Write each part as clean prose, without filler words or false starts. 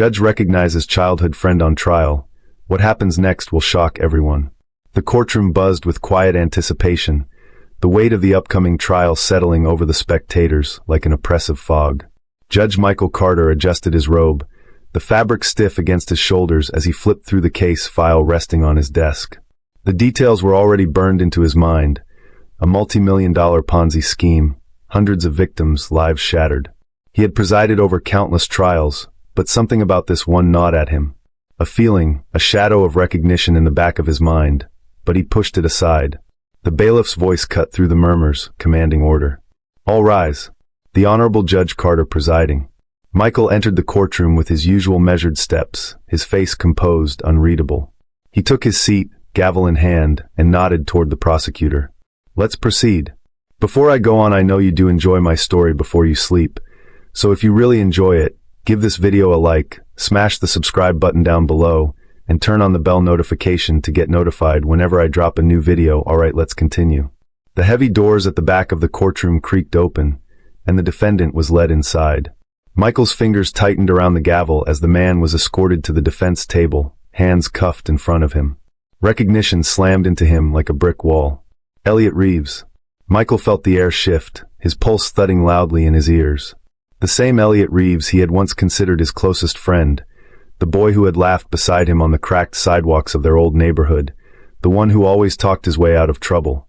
Judge recognizes childhood friend on trial. What happens next will shock everyone. The courtroom buzzed with quiet anticipation, the weight of the upcoming trial settling over the spectators like an oppressive fog. Judge Michael Carter adjusted his robe, the fabric stiff against his shoulders as he flipped through the case file resting on his desk. The details were already burned into his mind. A multi-million-dollar Ponzi scheme, hundreds of victims, lives shattered. He had presided over countless trials, but something about this one gnawed at him. A feeling, a shadow of recognition in the back of his mind, but he pushed it aside. The bailiff's voice cut through the murmurs, commanding order. All rise. The Honorable Judge Carter presiding. Michael entered the courtroom with his usual measured steps, his face composed, unreadable. He took his seat, gavel in hand, and nodded toward the prosecutor. Let's proceed. Before I go on, I know you do enjoy my story before you sleep, so if you really enjoy it, give this video a like, smash the subscribe button down below, and turn on the bell notification to get notified whenever I drop a new video. Alright, let's continue. The heavy doors at the back of the courtroom creaked open, and the defendant was led inside. Michael's fingers tightened around the gavel as the man was escorted to the defense table, hands cuffed in front of him. Recognition slammed into him like a brick wall. Elliot Reeves. Michael felt the air shift, his pulse thudding loudly in his ears. The same Elliot Reeves he had once considered his closest friend, the boy who had laughed beside him on the cracked sidewalks of their old neighborhood, the one who always talked his way out of trouble,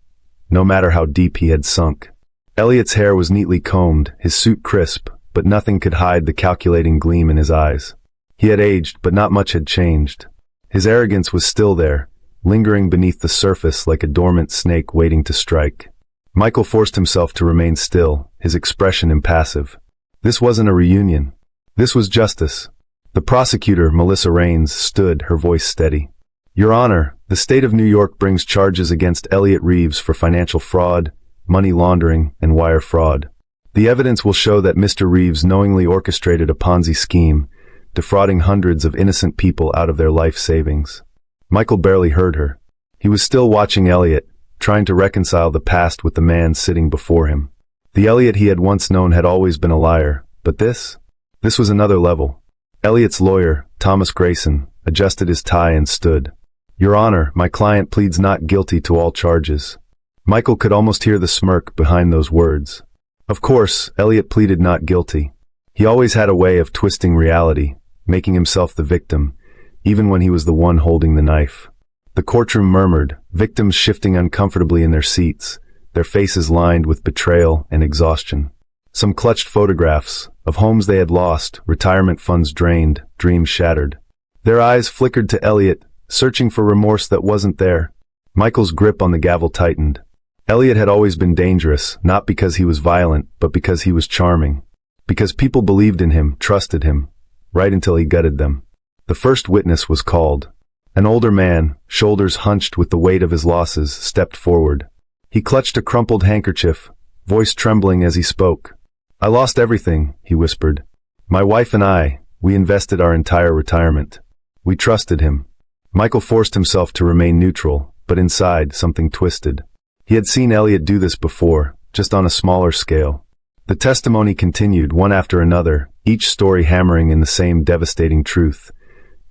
no matter how deep he had sunk. Elliot's hair was neatly combed, his suit crisp, but nothing could hide the calculating gleam in his eyes. He had aged, but not much had changed. His arrogance was still there, lingering beneath the surface like a dormant snake waiting to strike. Michael forced himself to remain still, his expression impassive. This wasn't a reunion. This was justice. The prosecutor, Melissa Raines, stood, her voice steady. Your Honor, the state of New York brings charges against Elliot Reeves for financial fraud, money laundering, and wire fraud. The evidence will show that Mr. Reeves knowingly orchestrated a Ponzi scheme, defrauding hundreds of innocent people out of their life savings. Michael barely heard her. He was still watching Elliot, trying to reconcile the past with the man sitting before him. The Elliot he had once known had always been a liar, but this was another level. Elliot's lawyer, Thomas Grayson, adjusted his tie and stood. Your Honor, my client pleads not guilty to all charges. Michael could almost hear the smirk behind those words. Of course, Elliot pleaded not guilty. He always had a way of twisting reality, making himself the victim, even when he was the one holding the knife. The courtroom murmured, victims shifting uncomfortably in their seats, their faces lined with betrayal and exhaustion. Some clutched photographs of homes they had lost, retirement funds drained, dreams shattered. Their eyes flickered to Elliot, searching for remorse that wasn't there. Michael's grip on the gavel tightened. Elliot had always been dangerous, not because he was violent, but because he was charming. Because people believed in him, trusted him, right until he gutted them. The first witness was called. An older man, shoulders hunched with the weight of his losses, stepped forward. He clutched a crumpled handkerchief, voice trembling as he spoke. I lost everything, he whispered. My wife and I, we invested our entire retirement. We trusted him. Michael forced himself to remain neutral, but inside, something twisted. He had seen Elliot do this before, just on a smaller scale. The testimony continued, one after another, each story hammering in the same devastating truth.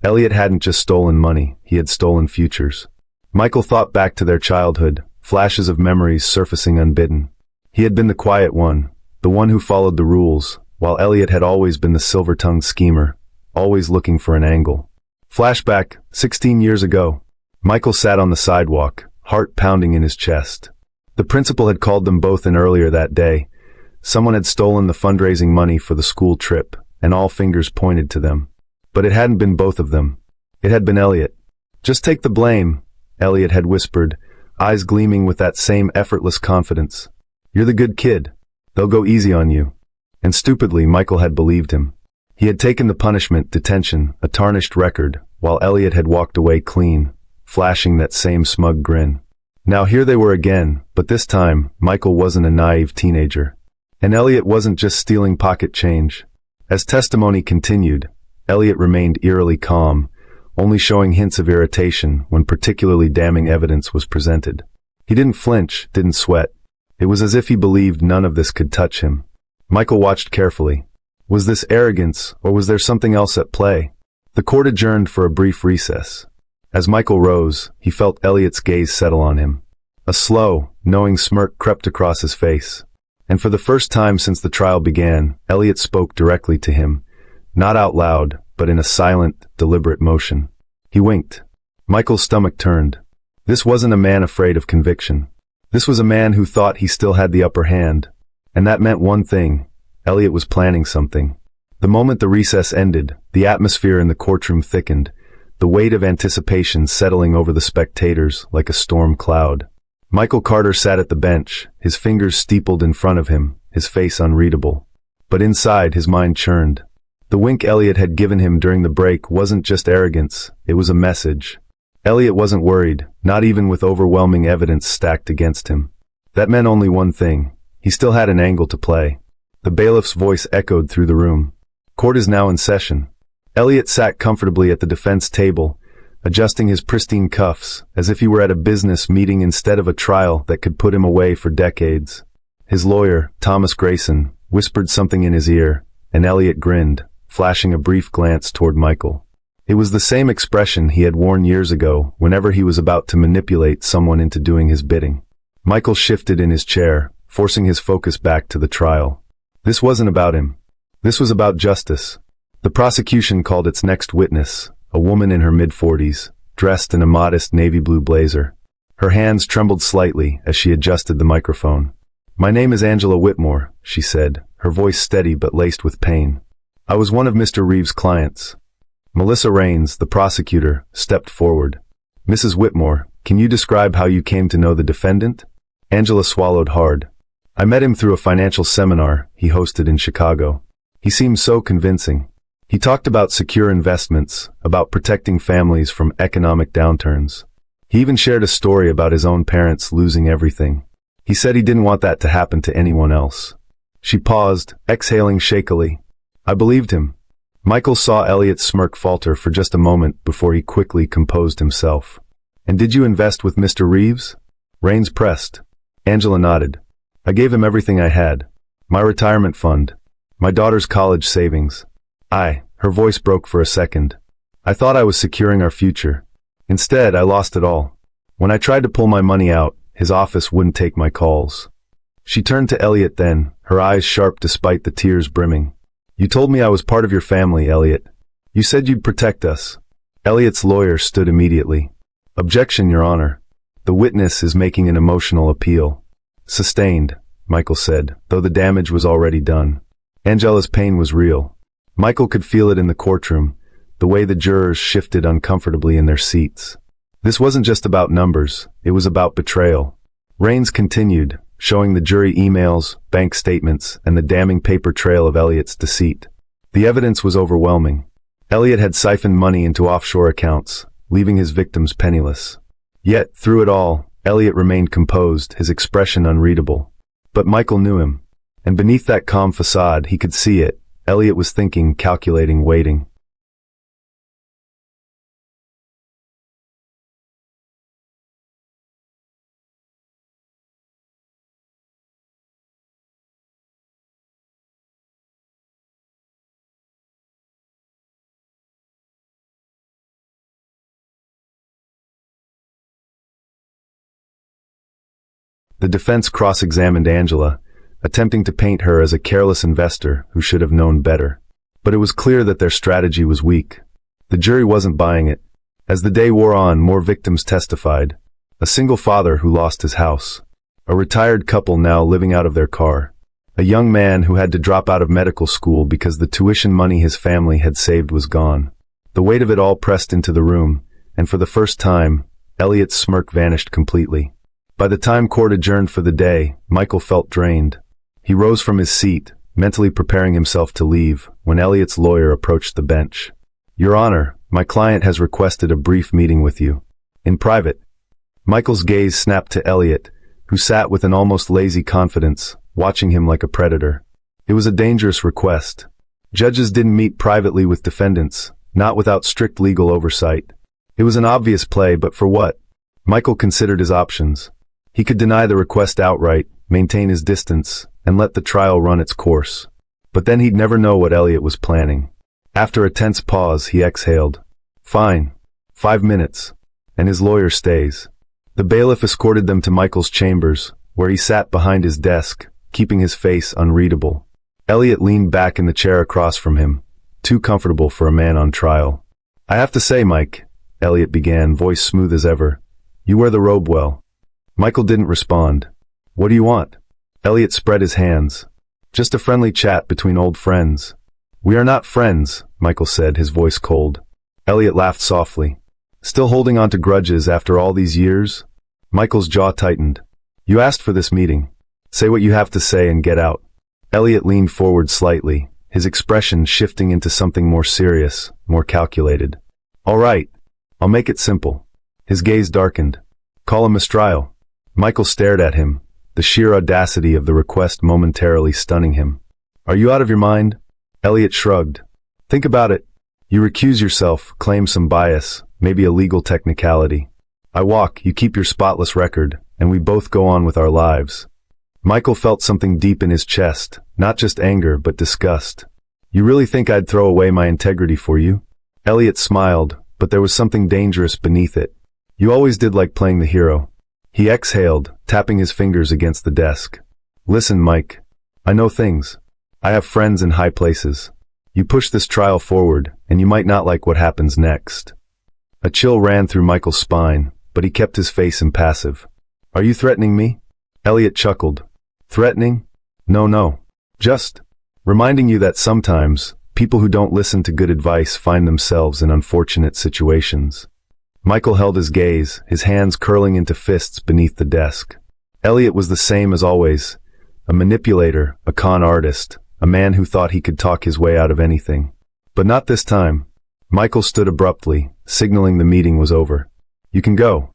Elliot hadn't just stolen money, he had stolen futures. Michael thought back to their childhood, flashes of memories surfacing unbidden. He had been the quiet one, the one who followed the rules, while Elliot had always been the silver-tongued schemer, always looking for an angle. Flashback, 16 years ago. Michael sat on the sidewalk, heart pounding in his chest. The principal had called them both in earlier that day. Someone had stolen the fundraising money for the school trip, and all fingers pointed to them. But it hadn't been both of them. It had been Elliot. Just take the blame, Elliot had whispered, eyes gleaming with that same effortless confidence. You're the good kid. They'll go easy on you. And stupidly, Michael had believed him. He had taken the punishment, detention, a tarnished record, while Elliot had walked away clean, flashing that same smug grin. Now here they were again, but this time, Michael wasn't a naive teenager. And Elliot wasn't just stealing pocket change. As testimony continued, Elliot remained eerily calm, only showing hints of irritation when particularly damning evidence was presented. He didn't flinch, didn't sweat. It was as if he believed none of this could touch him. Michael watched carefully. Was this arrogance, or was there something else at play? The court adjourned for a brief recess. As Michael rose, he felt Elliot's gaze settle on him. A slow, knowing smirk crept across his face. And for the first time since the trial began, Elliot spoke directly to him, not out loud, but in a silent, deliberate motion. He winked. Michael's stomach turned. This wasn't a man afraid of conviction. This was a man who thought he still had the upper hand. And that meant one thing. Elliot was planning something. The moment the recess ended, the atmosphere in the courtroom thickened, the weight of anticipation settling over the spectators like a storm cloud. Michael Carter sat at the bench, his fingers steepled in front of him, his face unreadable. But inside, his mind churned. The wink Elliot had given him during the break wasn't just arrogance, it was a message. Elliot wasn't worried, not even with overwhelming evidence stacked against him. That meant only one thing. He still had an angle to play. The bailiff's voice echoed through the room. Court is now in session. Elliot sat comfortably at the defense table, adjusting his pristine cuffs, as if he were at a business meeting instead of a trial that could put him away for decades. His lawyer, Thomas Grayson, whispered something in his ear, and Elliot grinned, flashing a brief glance toward Michael. It was the same expression he had worn years ago whenever he was about to manipulate someone into doing his bidding. Michael shifted in his chair, forcing his focus back to the trial. This wasn't about him. This was about justice. The prosecution called its next witness, a woman in her mid-40s, dressed in a modest navy blue blazer. Her hands trembled slightly as she adjusted the microphone. "My name is Angela Whitmore," she said, her voice steady but laced with pain. "I was one of Mr. Reeves' clients." Melissa Raines, the prosecutor, stepped forward. "Mrs. Whitmore, can you describe how you came to know the defendant?" Angela swallowed hard. "I met him through a financial seminar he hosted in Chicago. He seemed so convincing. He talked about secure investments, about protecting families from economic downturns. He even shared a story about his own parents losing everything. He said he didn't want that to happen to anyone else." She paused, exhaling shakily. "I believed him." Michael saw Elliot's smirk falter for just a moment before he quickly composed himself. "And did you invest with Mr. Reeves?" Raines pressed. Angela nodded. "I gave him everything I had. My retirement fund. My daughter's college savings. Her voice broke for a second. I thought I was securing our future. Instead, I lost it all. When I tried to pull my money out, his office wouldn't take my calls." She turned to Elliot then, her eyes sharp despite the tears brimming. "You told me I was part of your family, Elliot. You said you'd protect us." Elliot's lawyer stood immediately. "Objection, Your Honor. The witness is making an emotional appeal." "Sustained," Michael said, though the damage was already done. Angela's pain was real. Michael could feel it in the courtroom, the way the jurors shifted uncomfortably in their seats. This wasn't just about numbers, it was about betrayal. Raines continued, showing the jury emails, bank statements, and the damning paper trail of Elliot's deceit. The evidence was overwhelming. Elliot had siphoned money into offshore accounts, leaving his victims penniless. Yet, through it all, Elliot remained composed, his expression unreadable. But Michael knew him. And beneath that calm facade, he could see it. Elliot was thinking, calculating, waiting. The defense cross-examined Angela, attempting to paint her as a careless investor who should have known better. But it was clear that their strategy was weak. The jury wasn't buying it. As the day wore on, more victims testified. A single father who lost his house. A retired couple now living out of their car. A young man who had to drop out of medical school because the tuition money his family had saved was gone. The weight of it all pressed into the room, and for the first time, Elliot's smirk vanished completely. By the time court adjourned for the day, Michael felt drained. He rose from his seat, mentally preparing himself to leave, when Elliot's lawyer approached the bench. "Your Honor, my client has requested a brief meeting with you. In private." Michael's gaze snapped to Elliot, who sat with an almost lazy confidence, watching him like a predator. It was a dangerous request. Judges didn't meet privately with defendants, not without strict legal oversight. It was an obvious play, but for what? Michael considered his options. He could deny the request outright, maintain his distance, and let the trial run its course. But then he'd never know what Elliot was planning. After a tense pause, he exhaled. Fine. 5 minutes. And his lawyer stays. The bailiff escorted them to Michael's chambers, where he sat behind his desk, keeping his face unreadable. Elliot leaned back in the chair across from him, too comfortable for a man on trial. I have to say, Mike, Elliot began, voice smooth as ever, you wear the robe well. Michael didn't respond. What do you want? Elliot spread his hands. Just a friendly chat between old friends. We are not friends, Michael said, his voice cold. Elliot laughed softly. Still holding on to grudges after all these years? Michael's jaw tightened. You asked for this meeting. Say what you have to say and get out. Elliot leaned forward slightly, his expression shifting into something more serious, more calculated. All right. I'll make it simple. His gaze darkened. Call a mistrial. Michael stared at him, the sheer audacity of the request momentarily stunning him. Are you out of your mind? Elliot shrugged. Think about it. You recuse yourself, claim some bias, maybe a legal technicality. I walk, you keep your spotless record, and we both go on with our lives. Michael felt something deep in his chest, not just anger but disgust. You really think I'd throw away my integrity for you? Elliot smiled, but there was something dangerous beneath it. You always did like playing the hero. He exhaled, tapping his fingers against the desk. Listen, Mike. I know things. I have friends in high places. You push this trial forward, and you might not like what happens next. A chill ran through Michael's spine, but he kept his face impassive. Are you threatening me? Elliot chuckled. Threatening? No. Just reminding you that sometimes, people who don't listen to good advice find themselves in unfortunate situations. Michael held his gaze, his hands curling into fists beneath the desk. Elliot was the same as always, a manipulator, a con artist, a man who thought he could talk his way out of anything. But not this time. Michael stood abruptly, signaling the meeting was over. You can go.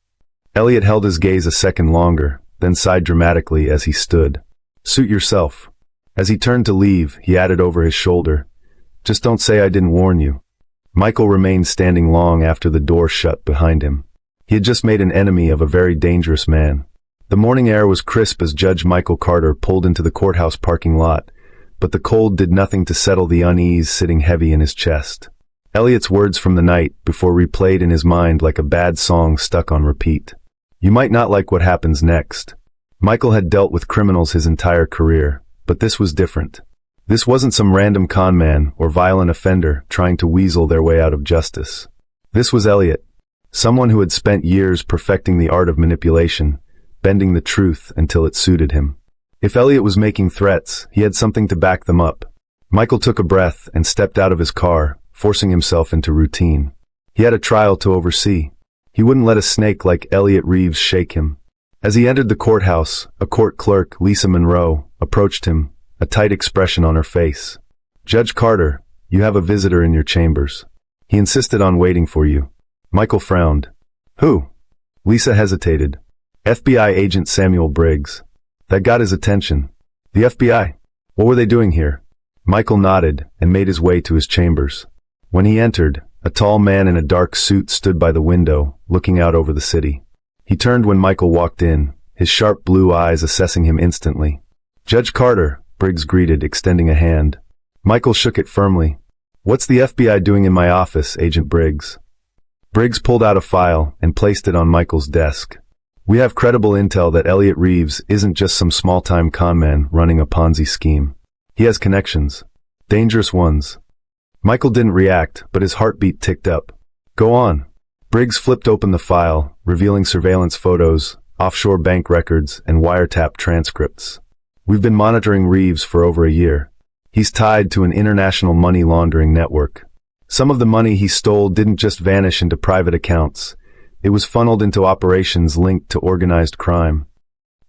Elliot held his gaze a second longer, then sighed dramatically as he stood. Suit yourself. As he turned to leave, he added over his shoulder, just don't say I didn't warn you. Michael remained standing long after the door shut behind him. He had just made an enemy of a very dangerous man. The morning air was crisp as Judge Michael Carter pulled into the courthouse parking lot, but the cold did nothing to settle the unease sitting heavy in his chest. Elliot's words from the night before replayed in his mind like a bad song stuck on repeat. You might not like what happens next. Michael had dealt with criminals his entire career, but this was different. This wasn't some random con man or violent offender trying to weasel their way out of justice. This was Elliot, someone who had spent years perfecting the art of manipulation, bending the truth until it suited him. If Elliot was making threats, he had something to back them up. Michael took a breath and stepped out of his car, forcing himself into routine. He had a trial to oversee. He wouldn't let a snake like Elliot Reeves shake him. As he entered the courthouse, a court clerk, Lisa Monroe, approached him, a tight expression on her face. Judge Carter, you have a visitor in your chambers. He insisted on waiting for you. Michael frowned. Who? Lisa hesitated. FBI agent Samuel Briggs. That got his attention. The FBI? What were they doing here? Michael nodded and made his way to his chambers. When he entered, a tall man in a dark suit stood by the window, looking out over the city. He turned when Michael walked in, his sharp blue eyes assessing him instantly. Judge Carter, Briggs greeted, extending a hand. Michael shook it firmly. What's the FBI doing in my office, Agent Briggs? Briggs pulled out a file and placed it on Michael's desk. We have credible intel that Elliot Reeves isn't just some small-time conman running a Ponzi scheme. He has connections. Dangerous ones. Michael didn't react, but his heartbeat ticked up. Go on. Briggs flipped open the file, revealing surveillance photos, offshore bank records, and wiretap transcripts. We've been monitoring Reeves for over a year. He's tied to an international money laundering network. Some of the money he stole didn't just vanish into private accounts. It was funneled into operations linked to organized crime.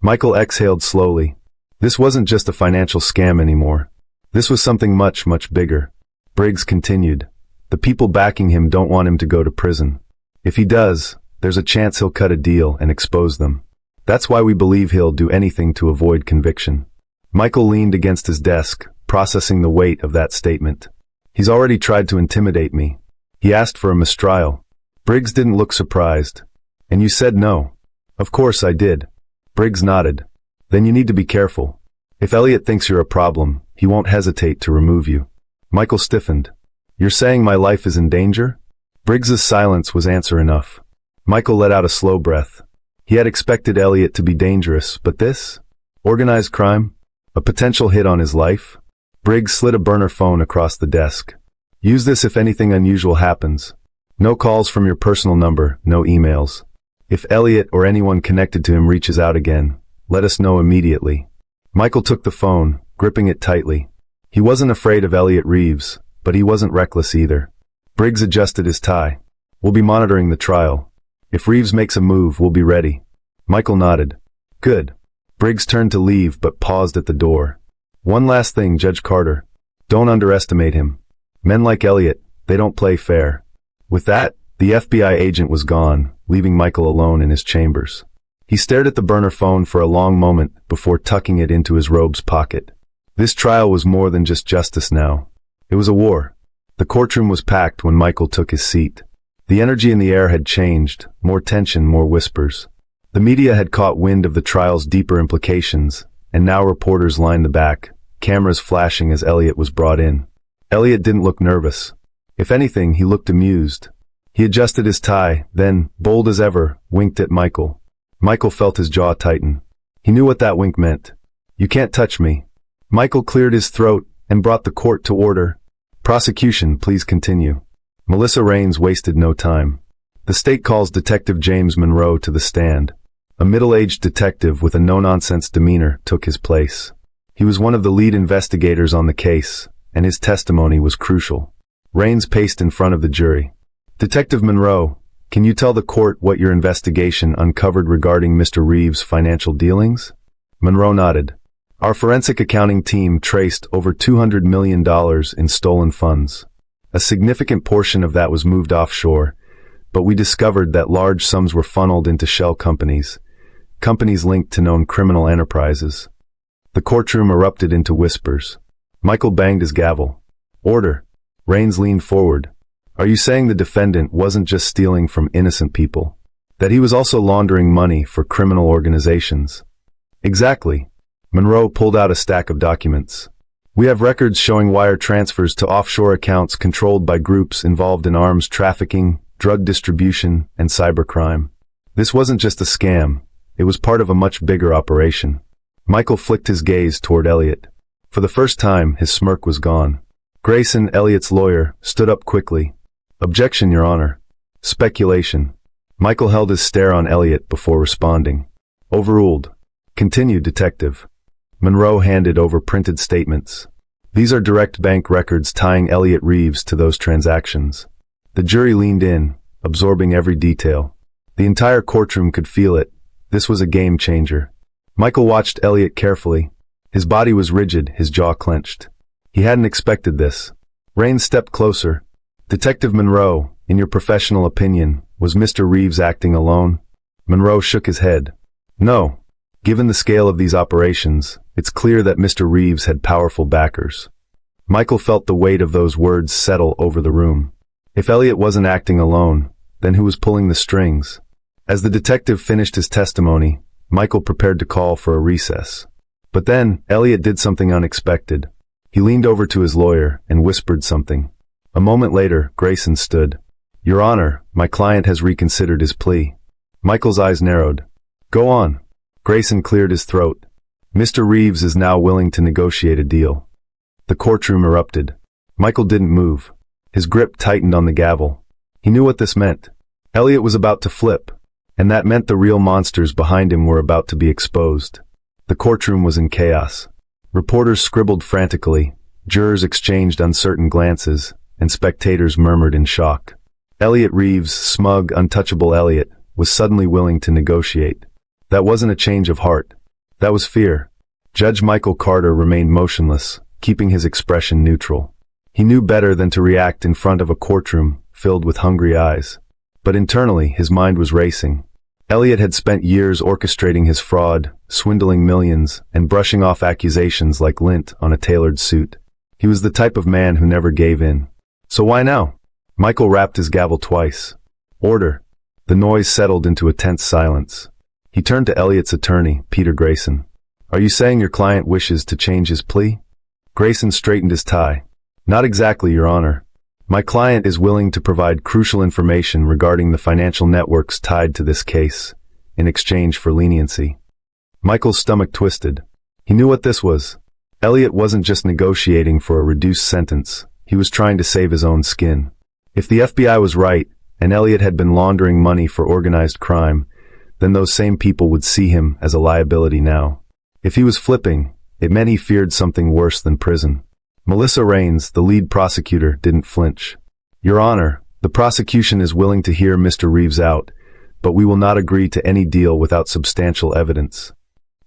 Michael exhaled slowly. This wasn't just a financial scam anymore. This was something much, much bigger. Briggs continued. The people backing him don't want him to go to prison. If he does, there's a chance he'll cut a deal and expose them. That's why we believe he'll do anything to avoid conviction. Michael leaned against his desk, processing the weight of that statement. He's already tried to intimidate me. He asked for a mistrial. Briggs didn't look surprised. And you said no. Of course I did. Briggs nodded. Then you need to be careful. If Elliot thinks you're a problem, he won't hesitate to remove you. Michael stiffened. You're saying my life is in danger? Briggs's silence was answer enough. Michael let out a slow breath. He had expected Elliot to be dangerous, but this? Organized crime? A potential hit on his life? Briggs slid a burner phone across the desk. Use this if anything unusual happens. No calls from your personal number, no emails. If Elliot or anyone connected to him reaches out again, let us know immediately. Michael took the phone, gripping it tightly. He wasn't afraid of Elliot Reeves, but he wasn't reckless either. Briggs adjusted his tie. We'll be monitoring the trial. If Reeves makes a move, we'll be ready. Michael nodded. Good. Briggs turned to leave but paused at the door. One last thing, Judge Carter. Don't underestimate him. Men like Elliot, they don't play fair. With that, the FBI agent was gone, leaving Michael alone in his chambers. He stared at the burner phone for a long moment before tucking it into his robe's pocket. This trial was more than just justice now. It was a war. The courtroom was packed when Michael took his seat. The energy in the air had changed, more tension, more whispers. The media had caught wind of the trial's deeper implications, and now reporters lined the back, cameras flashing as Elliot was brought in. Elliot didn't look nervous. If anything, he looked amused. He adjusted his tie, then, bold as ever, winked at Michael. Michael felt his jaw tighten. He knew what that wink meant. You can't touch me. Michael cleared his throat and brought the court to order. Prosecution, please continue. Melissa Raines wasted no time. The state calls Detective James Monroe to the stand. A middle-aged detective with a no-nonsense demeanor took his place. He was one of the lead investigators on the case, and his testimony was crucial. Raines paced in front of the jury. Detective Monroe, can you tell the court what your investigation uncovered regarding Mr. Reeves' financial dealings? Monroe nodded. Our forensic accounting team traced over $200 million in stolen funds. A significant portion of that was moved offshore, but we discovered that large sums were funneled into shell companies linked to known criminal enterprises. The courtroom erupted into whispers. Michael banged his gavel. Order. Raines leaned forward. Are you saying the defendant wasn't just stealing from innocent people? That he was also laundering money for criminal organizations? Exactly. Monroe pulled out a stack of documents. We have records showing wire transfers to offshore accounts controlled by groups involved in arms trafficking, drug distribution, and cybercrime. This wasn't just a scam. It was part of a much bigger operation. Michael flicked his gaze toward Elliot. For the first time, his smirk was gone. Grayson, Elliot's lawyer, stood up quickly. Objection, Your Honor. Speculation. Michael held his stare on Elliot before responding. Overruled. Continue, Detective. Monroe handed over printed statements. These are direct bank records tying Elliot Reeves to those transactions. The jury leaned in, absorbing every detail. The entire courtroom could feel it. This was a game changer. Michael watched Elliot carefully. His body was rigid, his jaw clenched. He hadn't expected this. Raines stepped closer. Detective Monroe, in your professional opinion, was Mr. Reeves acting alone? Monroe shook his head. No. Given the scale of these operations, it's clear that Mr. Reeves had powerful backers. Michael felt the weight of those words settle over the room. If Elliot wasn't acting alone, then who was pulling the strings? As the detective finished his testimony, Michael prepared to call for a recess. But then, Elliot did something unexpected. He leaned over to his lawyer and whispered something. A moment later, Grayson stood. Your Honor, my client has reconsidered his plea. Michael's eyes narrowed. Go on. Grayson cleared his throat. Mr. Reeves is now willing to negotiate a deal. The courtroom erupted. Michael didn't move. His grip tightened on the gavel. He knew what this meant. Elliot was about to flip, and that meant the real monsters behind him were about to be exposed. The courtroom was in chaos. Reporters scribbled frantically, jurors exchanged uncertain glances, and spectators murmured in shock. Elliot Reeves, smug, untouchable Elliot, was suddenly willing to negotiate. That wasn't a change of heart. That was fear. Judge Michael Carter remained motionless, keeping his expression neutral. He knew better than to react in front of a courtroom filled with hungry eyes. But internally, his mind was racing. Elliot had spent years orchestrating his fraud, swindling millions, and brushing off accusations like lint on a tailored suit. He was the type of man who never gave in. So why now? Michael rapped his gavel twice. Order. The noise settled into a tense silence. He turned to Elliot's attorney, Peter Grayson. Are you saying your client wishes to change his plea? Grayson straightened his tie. Not exactly, Your Honor. My client is willing to provide crucial information regarding the financial networks tied to this case, in exchange for leniency. Michael's stomach twisted. He knew what this was. Elliot wasn't just negotiating for a reduced sentence. He was trying to save his own skin. If the FBI was right, and Elliot had been laundering money for organized crime, then those same people would see him as a liability now. If he was flipping, it meant he feared something worse than prison. Melissa Raines, the lead prosecutor, didn't flinch. Your Honor, the prosecution is willing to hear Mr. Reeves out, but we will not agree to any deal without substantial evidence.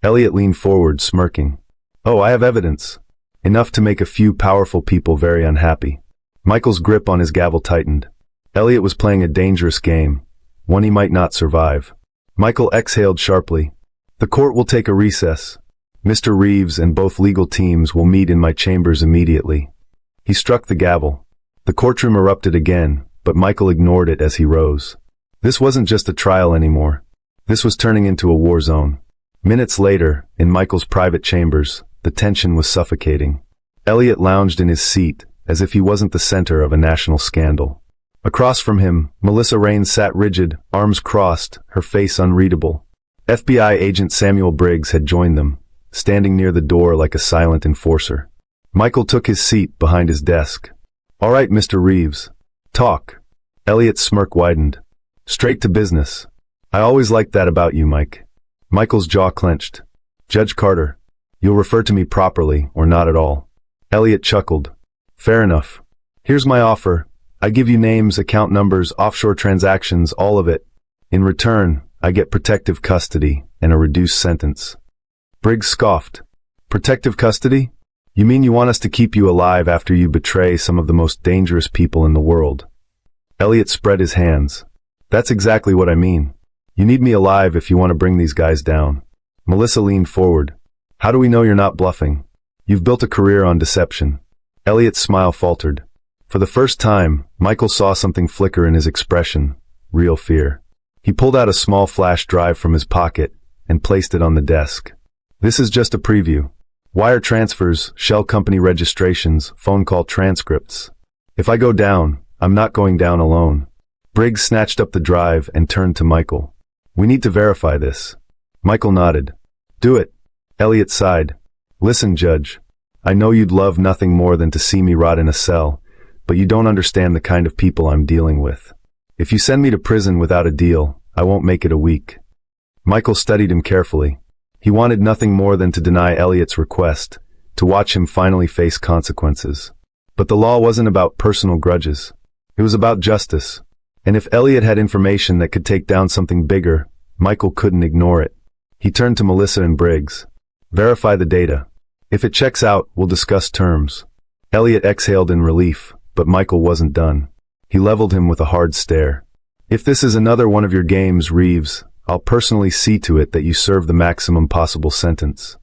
Elliot leaned forward, smirking. Oh, I have evidence. Enough to make a few powerful people very unhappy. Michael's grip on his gavel tightened. Elliot was playing a dangerous game, one he might not survive. Michael exhaled sharply. The court will take a recess. Mr. Reeves and both legal teams will meet in my chambers immediately. He struck the gavel. The courtroom erupted again, but Michael ignored it as he rose. This wasn't just a trial anymore. This was turning into a war zone. Minutes later, in Michael's private chambers, the tension was suffocating. Elliot lounged in his seat, as if he wasn't the center of a national scandal. Across from him, Melissa Raines sat rigid, arms crossed, her face unreadable. FBI agent Samuel Briggs had joined them, standing near the door like a silent enforcer. Michael took his seat behind his desk. All right, Mr. Reeves. Talk. Elliot's smirk widened. Straight to business. I always liked that about you, Mike. Michael's jaw clenched. Judge Carter, you'll refer to me properly or not at all. Elliot chuckled. Fair enough. Here's my offer. I give you names, account numbers, offshore transactions, all of it. In return, I get protective custody and a reduced sentence. Briggs scoffed. Protective custody? You mean you want us to keep you alive after you betray some of the most dangerous people in the world? Elliot spread his hands. That's exactly what I mean. You need me alive if you want to bring these guys down. Melissa leaned forward. How do we know you're not bluffing? You've built a career on deception. Elliot's smile faltered. For the first time, Michael saw something flicker in his expression, real fear. He pulled out a small flash drive from his pocket and placed it on the desk. This is just a preview. Wire transfers, shell company registrations, phone call transcripts. If I go down, I'm not going down alone. Briggs snatched up the drive and turned to Michael. We need to verify this. Michael nodded. Do it. Elliot sighed. Listen, Judge. I know you'd love nothing more than to see me rot in a cell, but you don't understand the kind of people I'm dealing with. If you send me to prison without a deal, I won't make it a week. Michael studied him carefully. He wanted nothing more than to deny Elliot's request, to watch him finally face consequences. But the law wasn't about personal grudges. It was about justice. And if Elliot had information that could take down something bigger, Michael couldn't ignore it. He turned to Melissa and Briggs. Verify the data. If it checks out, we'll discuss terms. Elliot exhaled in relief, but Michael wasn't done. He leveled him with a hard stare. If this is another one of your games, Reeves, I'll personally see to it that you serve the maximum possible sentence.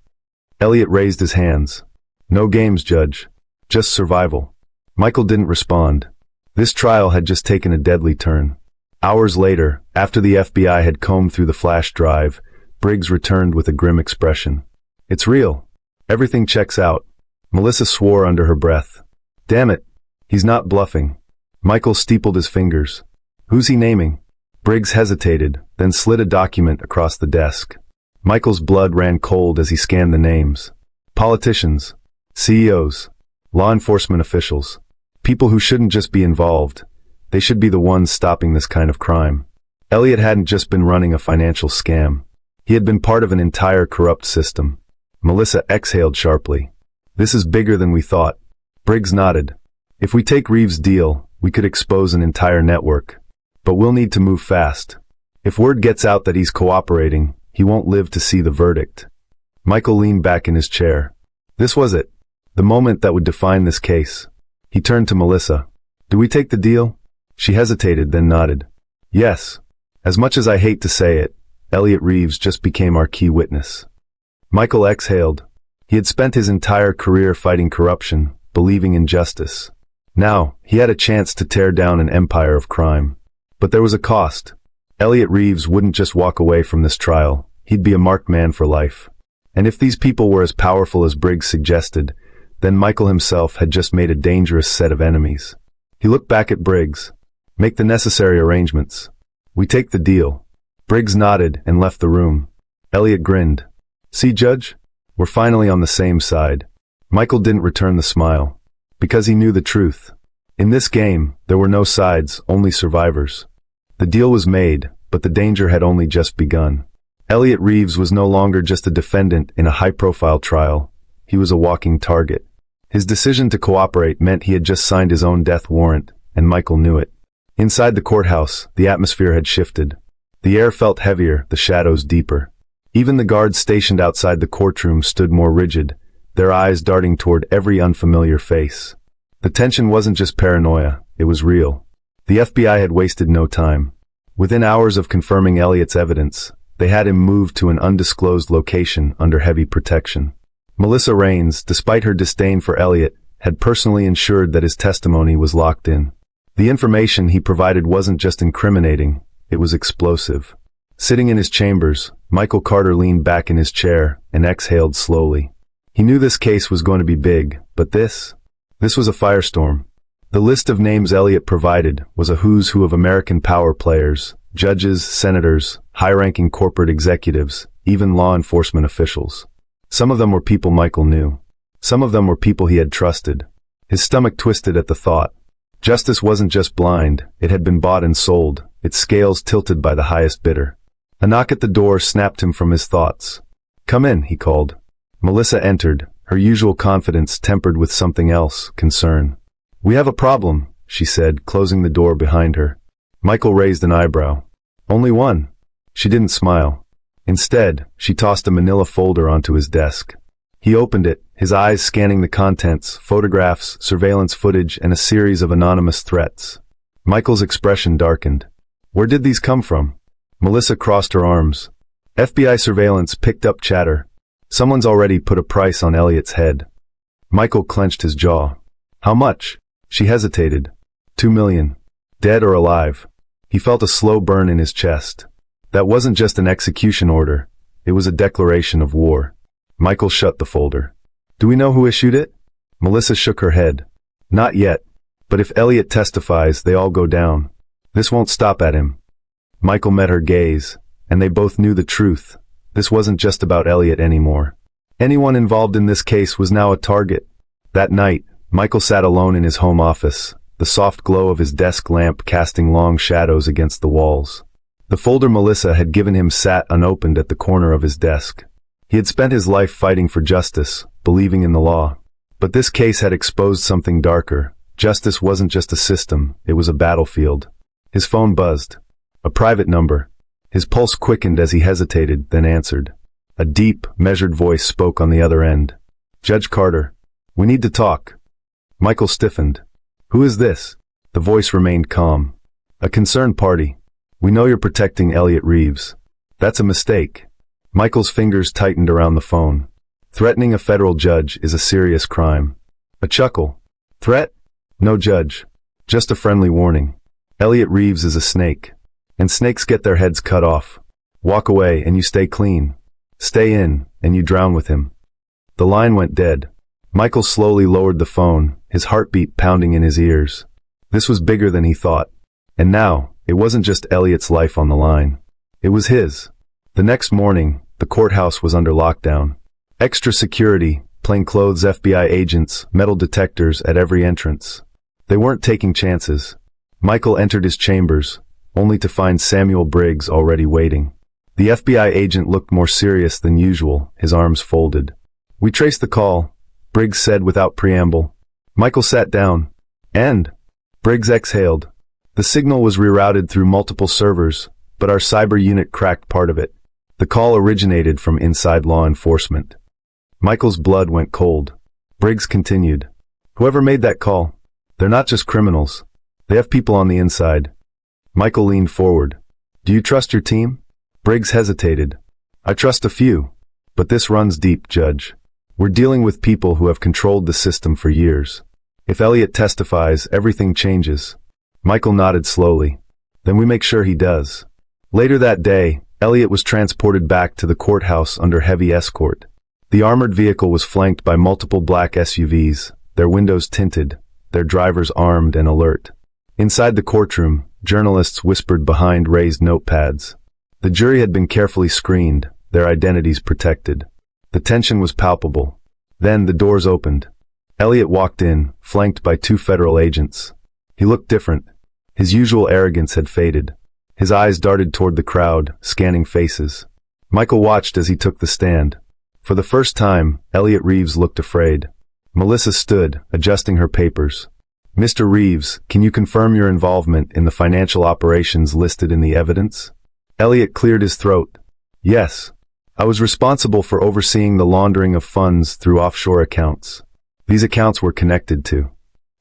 Elliot raised his hands. No games, Judge. Just survival. Michael didn't respond. This trial had just taken a deadly turn. Hours later, after the FBI had combed through the flash drive, Briggs returned with a grim expression. It's real. Everything checks out. Melissa swore under her breath. Damn it. He's not bluffing. Michael steepled his fingers. Who's he naming? Briggs hesitated, then slid a document across the desk. Michael's blood ran cold as he scanned the names. Politicians, CEOs, law enforcement officials, people who shouldn't just be involved. They should be the ones stopping this kind of crime. Elliot hadn't just been running a financial scam. He had been part of an entire corrupt system. Melissa exhaled sharply. This is bigger than we thought. Briggs nodded. If we take Reeves' deal, we could expose an entire network. But we'll need to move fast. If word gets out that he's cooperating, he won't live to see the verdict. Michael leaned back in his chair. This was it. The moment that would define this case. He turned to Melissa. Do we take the deal? She hesitated, then nodded. Yes. As much as I hate to say it, Elliot Reeves just became our key witness. Michael exhaled. He had spent his entire career fighting corruption, believing in justice. Now, he had a chance to tear down an empire of crime. But there was a cost. Elliot Reeves wouldn't just walk away from this trial. He'd be a marked man for life. And if these people were as powerful as Briggs suggested, then Michael himself had just made a dangerous set of enemies. He looked back at Briggs. Make the necessary arrangements. We take the deal. Briggs nodded and left the room. Elliot grinned. See, Judge? We're finally on the same side. Michael didn't return the smile. Because he knew the truth. In this game, there were no sides, only survivors. The deal was made, but the danger had only just begun. Elliot Reeves was no longer just a defendant in a high-profile trial. He was a walking target. His decision to cooperate meant he had just signed his own death warrant, and Michael knew it. Inside the courthouse, the atmosphere had shifted. The air felt heavier, the shadows deeper. Even the guards stationed outside the courtroom stood more rigid, their eyes darting toward every unfamiliar face. The tension wasn't just paranoia, it was real. The FBI had wasted no time. Within hours of confirming Elliot's evidence, they had him moved to an undisclosed location under heavy protection. Melissa Raines, despite her disdain for Elliot, had personally ensured that his testimony was locked in. The information he provided wasn't just incriminating, it was explosive. Sitting in his chambers, Michael Carter leaned back in his chair and exhaled slowly. He knew this case was going to be big, but this was a firestorm. The list of names Elliot provided was a who's who of American power players, judges, senators, high-ranking corporate executives, even law enforcement officials. Some of them were people Michael knew. Some of them were people he had trusted. His stomach twisted at the thought. Justice wasn't just blind, it had been bought and sold, its scales tilted by the highest bidder. A knock at the door snapped him from his thoughts. Come in, he called. Melissa entered, her usual confidence tempered with something else, concern. We have a problem, she said, closing the door behind her. Michael raised an eyebrow. Only one. She didn't smile. Instead, she tossed a manila folder onto his desk. He opened it, his eyes scanning the contents, photographs, surveillance footage, and a series of anonymous threats. Michael's expression darkened. Where did these come from? Melissa crossed her arms. FBI surveillance picked up chatter. Someone's already put a price on Elliot's head. Michael clenched his jaw. How much? She hesitated. 2 million. Dead or alive. He felt a slow burn in his chest. That wasn't just an execution order. It was a declaration of war. Michael shut the folder. Do we know who issued it? Melissa shook her head. Not yet. But if Elliot testifies, they all go down. This won't stop at him. Michael met her gaze, and they both knew the truth. This wasn't just about Elliot anymore. Anyone involved in this case was now a target. That night, Michael sat alone in his home office, the soft glow of his desk lamp casting long shadows against the walls. The folder Melissa had given him sat unopened at the corner of his desk. He had spent his life fighting for justice, believing in the law. But this case had exposed something darker. Justice wasn't just a system, it was a battlefield. His phone buzzed. A private number. His pulse quickened as he hesitated, then answered. A deep, measured voice spoke on the other end. Judge Carter. We need to talk. Michael stiffened. Who is this? The voice remained calm. A concerned party. We know you're protecting Elliot Reeves. That's a mistake. Michael's fingers tightened around the phone. Threatening a federal judge is a serious crime. A chuckle. Threat? No, Judge. Just a friendly warning. Elliot Reeves is a snake. And snakes get their heads cut off. Walk away and you stay clean. Stay in, and you drown with him. The line went dead. Michael slowly lowered the phone, his heartbeat pounding in his ears. This was bigger than he thought. And now, it wasn't just Elliot's life on the line. It was his. The next morning, the courthouse was under lockdown. Extra security, plainclothes FBI agents, metal detectors at every entrance. They weren't taking chances. Michael entered his chambers, only to find Samuel Briggs already waiting. The FBI agent looked more serious than usual, his arms folded. We traced the call, Briggs said without preamble. Michael sat down. And? Briggs exhaled. The signal was rerouted through multiple servers, but our cyber unit cracked part of it. The call originated from inside law enforcement. Michael's blood went cold. Briggs continued. Whoever made that call, they're not just criminals. They have people on the inside. Michael leaned forward. Do you trust your team? Briggs hesitated. I trust a few. But this runs deep, Judge. We're dealing with people who have controlled the system for years. If Elliot testifies, everything changes. Michael nodded slowly. Then we make sure he does. Later that day, Elliot was transported back to the courthouse under heavy escort. The armored vehicle was flanked by multiple black SUVs, their windows tinted, their drivers armed and alert. Inside the courtroom, journalists whispered behind raised notepads. The jury had been carefully screened, their identities protected. The tension was palpable. Then the doors opened. Elliot walked in, flanked by 2 federal agents. He looked different. His usual arrogance had faded. His eyes darted toward the crowd, scanning faces. Michael watched as he took the stand. For the first time, Elliot Reeves looked afraid. Melissa stood, adjusting her papers. "Mr. Reeves, can you confirm your involvement in the financial operations listed in the evidence?" Elliot cleared his throat. "Yes. I was responsible for overseeing the laundering of funds through offshore accounts. These accounts were connected to..."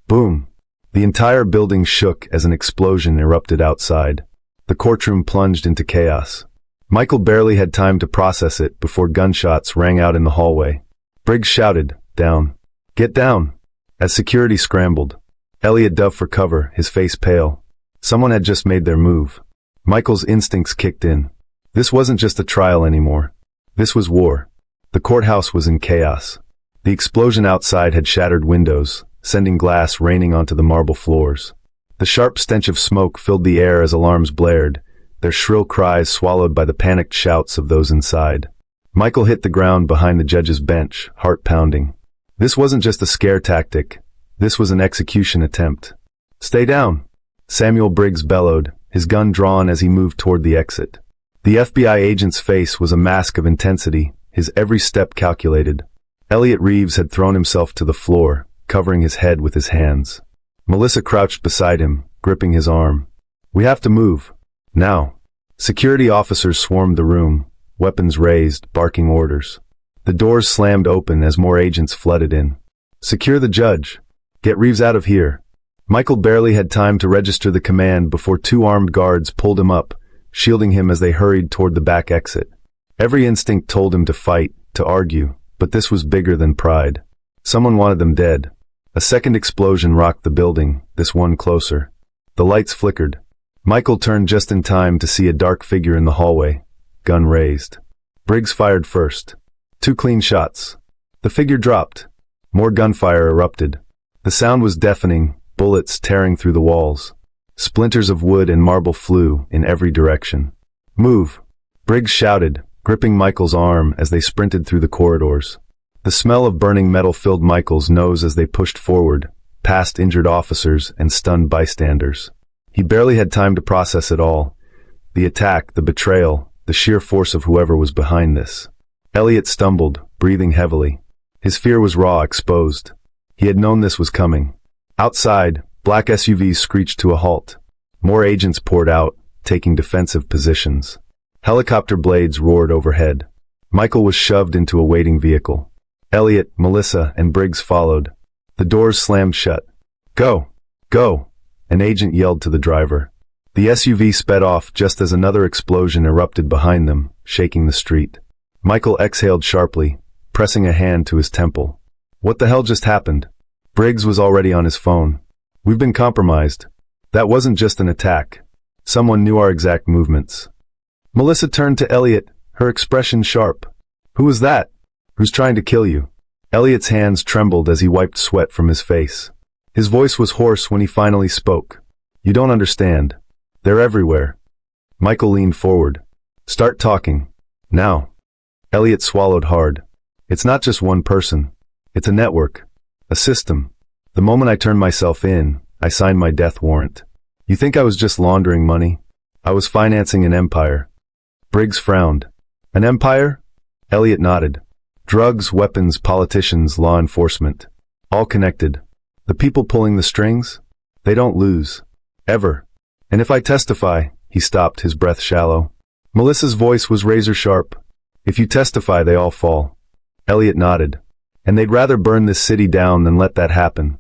Boom! The entire building shook as an explosion erupted outside. The courtroom plunged into chaos. Michael barely had time to process it before gunshots rang out in the hallway. Briggs shouted, "Down. Get down!" As security scrambled. Elliot dove for cover, his face pale. Someone had just made their move. Michael's instincts kicked in. This wasn't just a trial anymore. This was war. The courthouse was in chaos. The explosion outside had shattered windows, sending glass raining onto the marble floors. The sharp stench of smoke filled the air as alarms blared, their shrill cries swallowed by the panicked shouts of those inside. Michael hit the ground behind the judge's bench, heart pounding. This wasn't just a scare tactic. This was an execution attempt. "Stay down!" Samuel Briggs bellowed, his gun drawn as he moved toward the exit. The FBI agent's face was a mask of intensity, his every step calculated. Elliot Reeves had thrown himself to the floor, covering his head with his hands. Melissa crouched beside him, gripping his arm. "We have to move. Now." Security officers swarmed the room, weapons raised, barking orders. The doors slammed open as more agents flooded in. "Secure the judge. Get Reeves out of here." Michael barely had time to register the command before 2 armed guards pulled him up, shielding him as they hurried toward the back exit. Every instinct told him to fight, to argue, but this was bigger than pride. Someone wanted them dead. A second explosion rocked the building, this one closer. The lights flickered. Michael turned just in time to see a dark figure in the hallway, gun raised. Briggs fired first. 2 clean shots. The figure dropped. More gunfire erupted. The sound was deafening, bullets tearing through the walls. Splinters of wood and marble flew in every direction. "Move!" Briggs shouted, gripping Michael's arm as they sprinted through the corridors. The smell of burning metal filled Michael's nose as they pushed forward, past injured officers and stunned bystanders. He barely had time to process it all. The attack, the betrayal, the sheer force of whoever was behind this. Elliot stumbled, breathing heavily. His fear was raw, exposed. He had known this was coming. Outside, black SUVs screeched to a halt. More agents poured out, taking defensive positions. Helicopter blades roared overhead. Michael was shoved into a waiting vehicle. Elliot, Melissa, and Briggs followed. The doors slammed shut. "Go! Go!" An agent yelled to the driver. The SUV sped off just as another explosion erupted behind them, shaking the street. Michael exhaled sharply, pressing a hand to his temple. What the hell just happened? Briggs was already on his phone. "We've been compromised. That wasn't just an attack. Someone knew our exact movements." Melissa turned to Elliot, her expression sharp. "Who was that? Who's trying to kill you?" Elliot's hands trembled as he wiped sweat from his face. His voice was hoarse when he finally spoke. "You don't understand. They're everywhere." Michael leaned forward. "Start talking. Now." Elliot swallowed hard. "It's not just one person. It's a network. A system. The moment I turned myself in, I signed my death warrant. You think I was just laundering money? I was financing an empire." Briggs frowned. "An empire?" Elliot nodded. "Drugs, weapons, politicians, law enforcement. All connected. The people pulling the strings? They don't lose. Ever. And if I testify..." He stopped, his breath shallow. Melissa's voice was razor sharp. "If you testify, they all fall." Elliot nodded. "And they'd rather burn this city down than let that happen."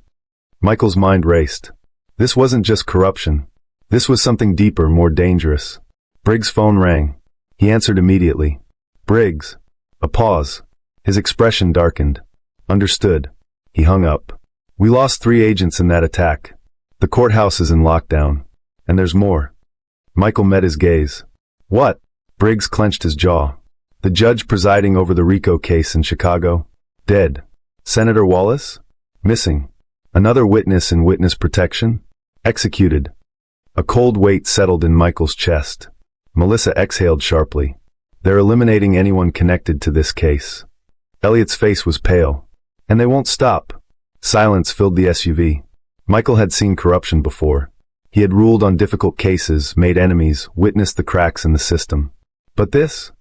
Michael's mind raced. This wasn't just corruption. This was something deeper, more dangerous. Briggs' phone rang. He answered immediately. "Briggs." A pause. His expression darkened. "Understood." He hung up. "We lost 3 agents in that attack. The courthouse is in lockdown. And there's more." Michael met his gaze. "What?" Briggs clenched his jaw. The judge presiding over the RICO case in Chicago? Dead. Senator Wallace? Missing. Another witness in witness protection? Executed. A cold weight settled in Michael's chest. Melissa exhaled sharply. They're eliminating anyone connected to this case. Elliot's face was pale. And they won't stop. Silence filled the SUV. Michael had seen corruption before. He had ruled on difficult cases, made enemies, witnessed the cracks in the system. But this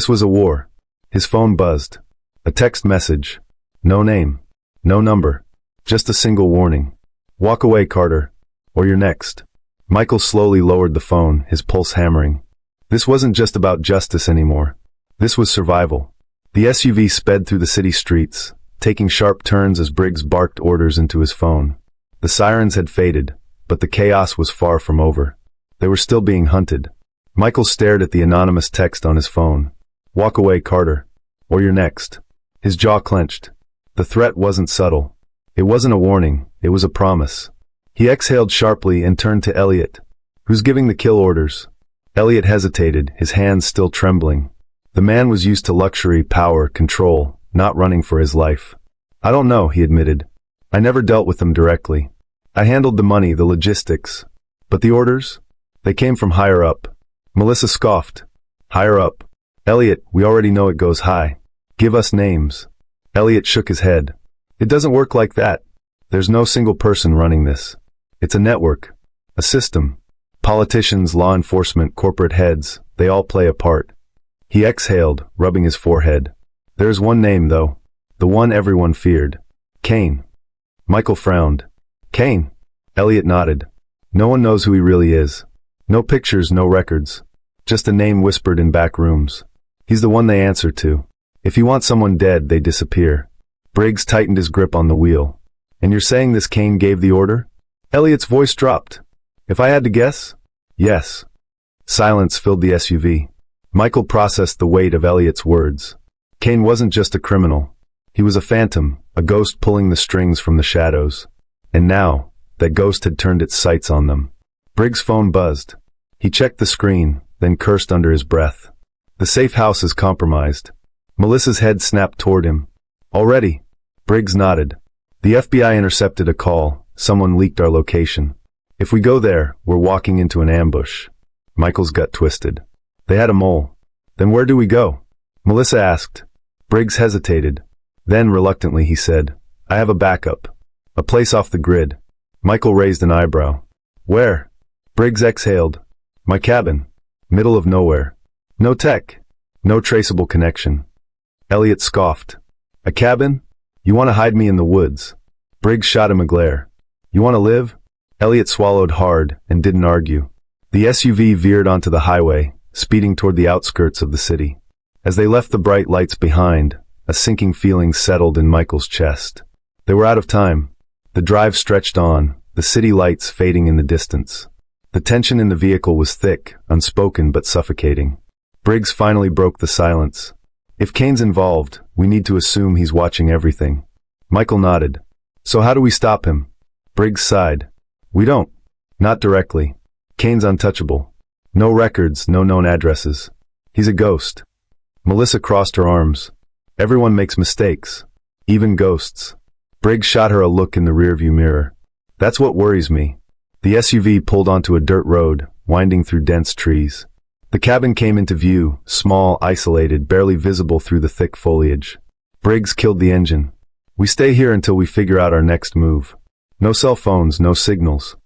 was a war. His phone buzzed. A text message. No name. No number. Just a single warning. Walk away, Carter, or you're next. Michael slowly lowered the phone, his pulse hammering. This wasn't just about justice anymore. This was survival. The SUV sped through the city streets, taking sharp turns as Briggs barked orders into his phone. The sirens had faded, but the chaos was far from over. They were still being hunted. Michael stared at the anonymous text on his phone. Walk away, Carter, or you're next. His jaw clenched. The threat wasn't subtle. It wasn't a warning, it was a promise. He exhaled sharply and turned to Elliot. Who's giving the kill orders? Elliot hesitated, his hands still trembling. The man was used to luxury, power, control, not running for his life. I don't know, he admitted. I never dealt with them directly. I handled the money, the logistics. But the orders? They came from higher up. Melissa scoffed. Higher up. Elliot, we already know it goes high. Give us names. Elliot shook his head. It doesn't work like that. There's no single person running this. It's a network. A system. Politicians, law enforcement, corporate heads, they all play a part. He exhaled, rubbing his forehead. There's one name, though. The one everyone feared. Cain. Michael frowned. Cain? Elliot nodded. No one knows who he really is. No pictures, no records. Just a name whispered in back rooms. He's the one they answer to. If you want someone dead, they disappear. Briggs tightened his grip on the wheel. And you're saying this Cain gave the order? Elliot's voice dropped. If I had to guess? Yes. Silence filled the SUV. Michael processed the weight of Elliot's words. Cain wasn't just a criminal. He was a phantom, a ghost pulling the strings from the shadows. And now, that ghost had turned its sights on them. Briggs' phone buzzed. He checked the screen, then cursed under his breath. The safe house is compromised. Melissa's head snapped toward him. Already? Briggs nodded. The FBI intercepted a call. Someone leaked our location. If we go there, we're walking into an ambush. Michael's gut twisted. They had a mole. Then where do we go? Melissa asked. Briggs hesitated. Then, reluctantly, he said, I have a backup. A place off the grid. Michael raised an eyebrow. Where? Briggs exhaled. My cabin. Middle of nowhere. No tech. No traceable connection. Elliot scoffed. A cabin? You want to hide me in the woods? Briggs shot him a glare. You want to live? Elliot swallowed hard and didn't argue. The SUV veered onto the highway, speeding toward the outskirts of the city. As they left the bright lights behind, a sinking feeling settled in Michael's chest. They were out of time. The drive stretched on, the city lights fading in the distance. The tension in the vehicle was thick, unspoken but suffocating. Briggs finally broke the silence. If Cain's involved, we need to assume he's watching everything. Michael nodded. So how do we stop him? Briggs sighed. We don't. Not directly. Cain's untouchable. No records, no known addresses. He's a ghost. Melissa crossed her arms. Everyone makes mistakes. Even ghosts. Briggs shot her a look in the rearview mirror. That's what worries me. The SUV pulled onto a dirt road, winding through dense trees. The cabin came into view, small, isolated, barely visible through the thick foliage. Briggs killed the engine. We stay here until we figure out our next move. No cell phones, no signals.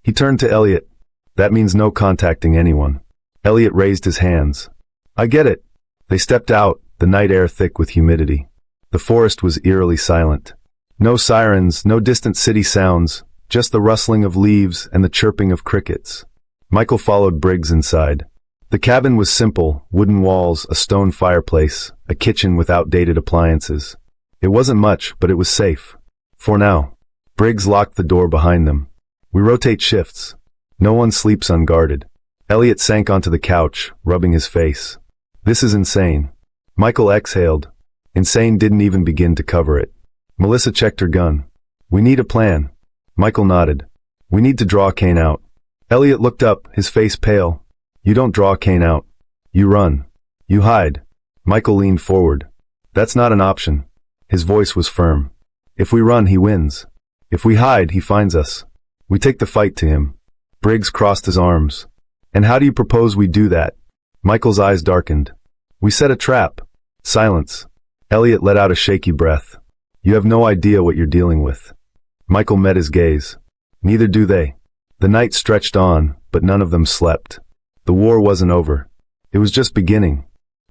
He turned to Elliot. That means no contacting anyone. Elliot raised his hands. I get it. They stepped out, the night air thick with humidity. The forest was eerily silent. No sirens, no distant city sounds, just the rustling of leaves and the chirping of crickets. Michael followed Briggs inside. The cabin was simple, wooden walls, a stone fireplace, a kitchen with outdated appliances. It wasn't much, but it was safe. For now. Briggs locked the door behind them. We rotate shifts. No one sleeps unguarded. Elliot sank onto the couch, rubbing his face. This is insane. Michael exhaled. Insane didn't even begin to cover it. Melissa checked her gun. We need a plan. Michael nodded. We need to draw Cain out. Elliot looked up, his face pale. You don't draw Cain out. You run. You hide. Michael leaned forward. That's not an option. His voice was firm. If we run, he wins. If we hide, he finds us. We take the fight to him. Briggs crossed his arms. And how do you propose we do that? Michael's eyes darkened. We set a trap. Silence. Elliot let out a shaky breath. You have no idea what you're dealing with. Michael met his gaze. Neither do they. The night stretched on, but none of them slept. The war wasn't over. It was just beginning.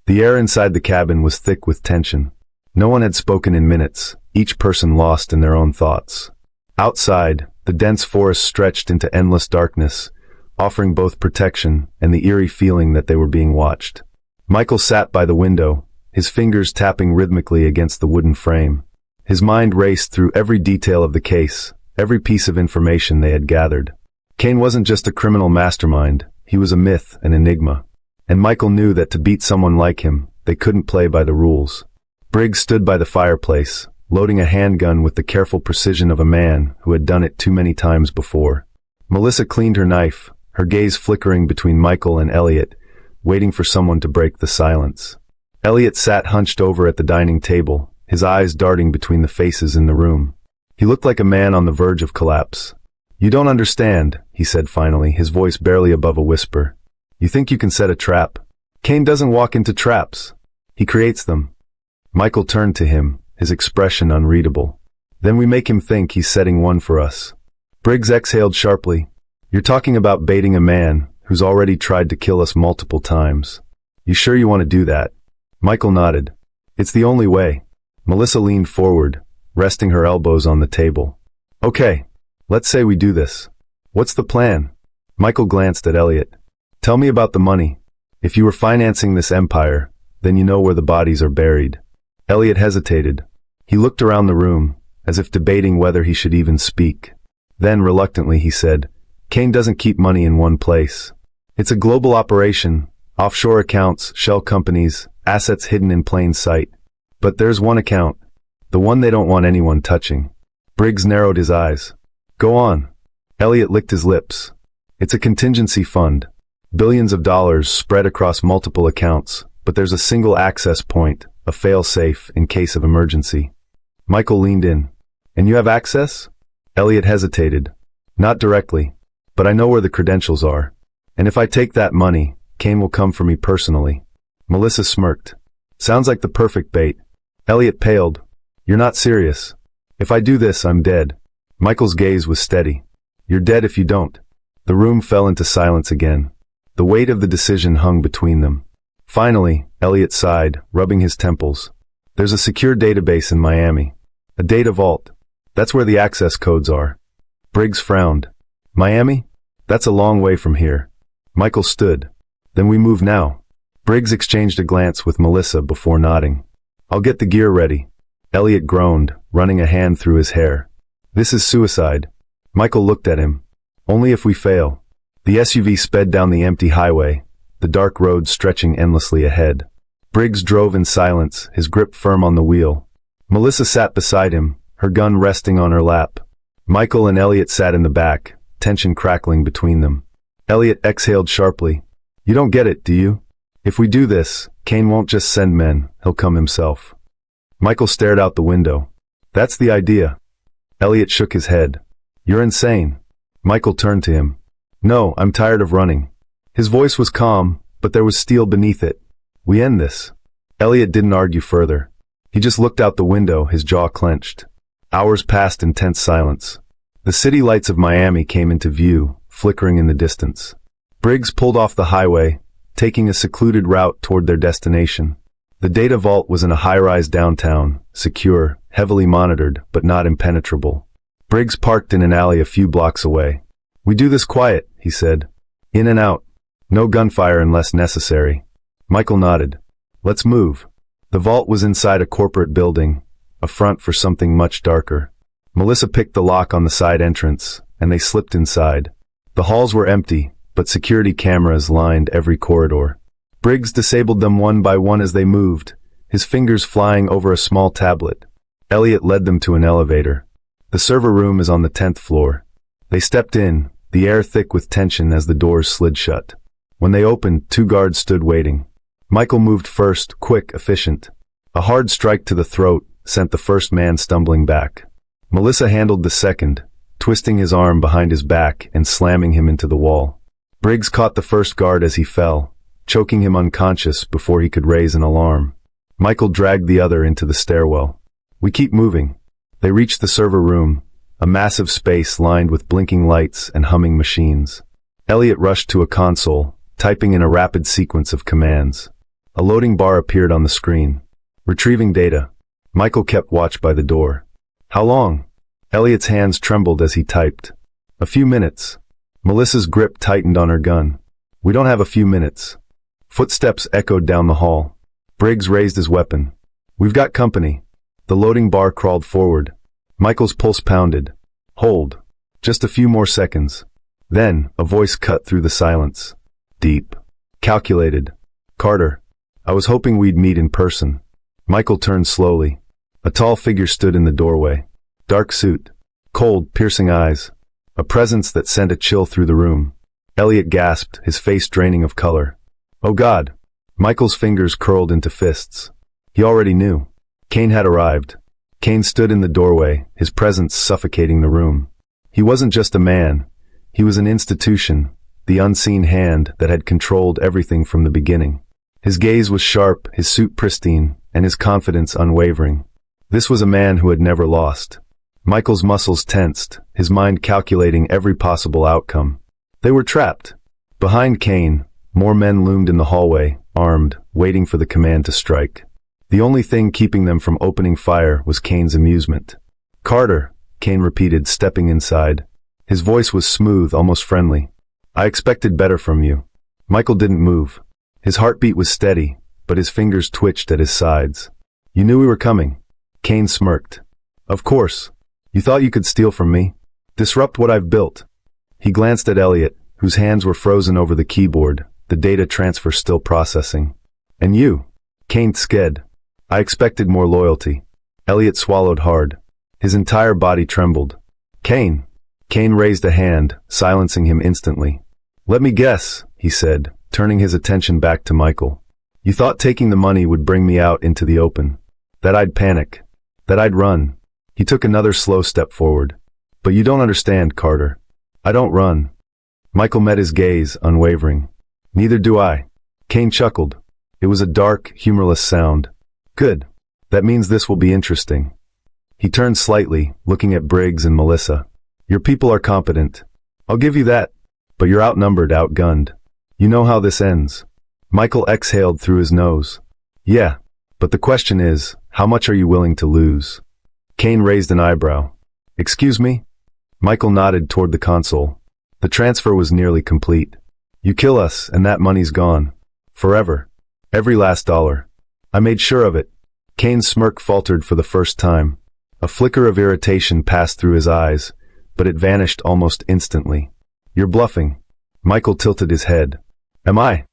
The air inside the cabin was thick with tension. No one had spoken in minutes, each person lost in their own thoughts. Outside, the dense forest stretched into endless darkness, offering both protection and the eerie feeling that they were being watched. Michael sat by the window, his fingers tapping rhythmically against the wooden frame. His mind raced through every detail of the case, every piece of information they had gathered. Cain wasn't just a criminal mastermind, he was a myth, an enigma. And Michael knew that to beat someone like him, they couldn't play by the rules. Briggs stood by the fireplace, loading a handgun with the careful precision of a man who had done it too many times before. Melissa cleaned her knife, her gaze flickering between Michael and Elliot, waiting for someone to break the silence. Elliot sat hunched over at the dining table, his eyes darting between the faces in the room. He looked like a man on the verge of collapse. You don't understand, he said finally, his voice barely above a whisper. You think you can set a trap? Cain doesn't walk into traps. He creates them. Michael turned to him, his expression unreadable. Then we make him think he's setting one for us. Briggs exhaled sharply. You're talking about baiting a man who's already tried to kill us multiple times. You sure you want to do that? Michael nodded. It's the only way. Melissa leaned forward, resting her elbows on the table. Okay, let's say we do this. What's the plan? Michael glanced at Elliot. Tell me about the money. If you were financing this empire, then you know where the bodies are buried. Elliot hesitated. He looked around the room, as if debating whether he should even speak. Then, reluctantly, he said, Cain doesn't keep money in one place. It's a global operation, offshore accounts, shell companies, assets hidden in plain sight. But there's one account, the one they don't want anyone touching. Briggs narrowed his eyes. Go on. Elliot licked his lips. It's a contingency fund. Billions of dollars spread across multiple accounts, but there's a single access point, a fail-safe in case of emergency. Michael leaned in. And you have access? Elliot hesitated. Not directly, but I know where the credentials are. And if I take that money, Cain will come for me personally. Melissa smirked. Sounds like the perfect bait. Elliot paled. You're not serious. If I do this, I'm dead. Michael's gaze was steady. You're dead if you don't. The room fell into silence again. The weight of the decision hung between them. Finally, Elliot sighed, rubbing his temples. There's a secure database in Miami. A data vault. That's where the access codes are. Briggs frowned. Miami? That's a long way from here. Michael stood. Then we move now. Briggs exchanged a glance with Melissa before nodding. I'll get the gear ready. Elliot groaned, running a hand through his hair. This is suicide. Michael looked at him. Only if we fail. The SUV sped down the empty highway, the dark road stretching endlessly ahead. Briggs drove in silence, his grip firm on the wheel. Melissa sat beside him, her gun resting on her lap. Michael and Elliot sat in the back, tension crackling between them. Elliot exhaled sharply. You don't get it, do you? If we do this, Cain won't just send men, he'll come himself. Michael stared out the window. That's the idea. Elliot shook his head. You're insane. Michael turned to him. No, I'm tired of running. His voice was calm, but there was steel beneath it. We end this. Elliot didn't argue further. He just looked out the window, his jaw clenched. Hours passed in tense silence. The city lights of Miami came into view, flickering in the distance. Briggs pulled off the highway, taking a secluded route toward their destination. The data vault was in a high-rise downtown, secure, heavily monitored, but not impenetrable. Briggs parked in an alley a few blocks away. We do this quiet, he said. In and out. No gunfire unless necessary. Michael nodded. Let's move. The vault was inside a corporate building, a front for something much darker. Melissa picked the lock on the side entrance, and they slipped inside. The halls were empty, but security cameras lined every corridor. Briggs disabled them one by one as they moved, his fingers flying over a small tablet. Elliot led them to an elevator. The server room is on the 10th floor. They stepped in, the air thick with tension as the doors slid shut. When they opened, 2 guards stood waiting. Michael moved first, quick, efficient. A hard strike to the throat sent the first man stumbling back. Melissa handled the second, twisting his arm behind his back and slamming him into the wall. Briggs caught the first guard as he fell, choking him unconscious before he could raise an alarm. Michael dragged the other into the stairwell. We keep moving. They reached the server room, a massive space lined with blinking lights and humming machines. Elliot rushed to a console, typing in a rapid sequence of commands. A loading bar appeared on the screen. Retrieving data. Michael kept watch by the door. How long? Elliot's hands trembled as he typed. A few minutes. Melissa's grip tightened on her gun. We don't have a few minutes. Footsteps echoed down the hall. Briggs raised his weapon. We've got company. The loading bar crawled forward. Michael's pulse pounded. Hold. Just a few more seconds. Then, a voice cut through the silence. Deep. Calculated. Carter. I was hoping we'd meet in person. Michael turned slowly. A tall figure stood in the doorway. Dark suit. Cold, piercing eyes. A presence that sent a chill through the room. Elliot gasped, his face draining of color. Oh God. Michael's fingers curled into fists. He already knew. Cain had arrived. Cain stood in the doorway, his presence suffocating the room. He wasn't just a man. He was an institution, the unseen hand that had controlled everything from the beginning. His gaze was sharp, his suit pristine, and his confidence unwavering. This was a man who had never lost. Michael's muscles tensed, his mind calculating every possible outcome. They were trapped. Behind Cain, more men loomed in the hallway, armed, waiting for the command to strike. The only thing keeping them from opening fire was Cain's amusement. Carter, Cain repeated, stepping inside. His voice was smooth, almost friendly. I expected better from you. Michael didn't move. His heartbeat was steady, but his fingers twitched at his sides. You knew we were coming. Cain smirked. Of course. You thought you could steal from me? Disrupt what I've built. He glanced at Elliot, whose hands were frozen over the keyboard, the data transfer still processing. And you? Cain sked. I expected more loyalty. Elliot swallowed hard. His entire body trembled. Cain. Cain raised a hand, silencing him instantly. Let me guess, he said, turning his attention back to Michael. You thought taking the money would bring me out into the open. That I'd panic. That I'd run. He took another slow step forward. But you don't understand, Carter. I don't run. Michael met his gaze, unwavering. Neither do I. Cain chuckled. It was a dark, humorless sound. Good. That means this will be interesting. He turned slightly, looking at Briggs and Melissa. Your people are competent. I'll give you that. But you're outnumbered, outgunned. You know how this ends. Michael exhaled through his nose. Yeah, but the question is, how much are you willing to lose? Cain raised an eyebrow. Excuse me? Michael nodded toward the console. The transfer was nearly complete. You kill us, and that money's gone. Forever. Every last dollar. I made sure of it. Cain's smirk faltered for the first time. A flicker of irritation passed through his eyes, but it vanished almost instantly. You're bluffing. Michael tilted his head. Am I?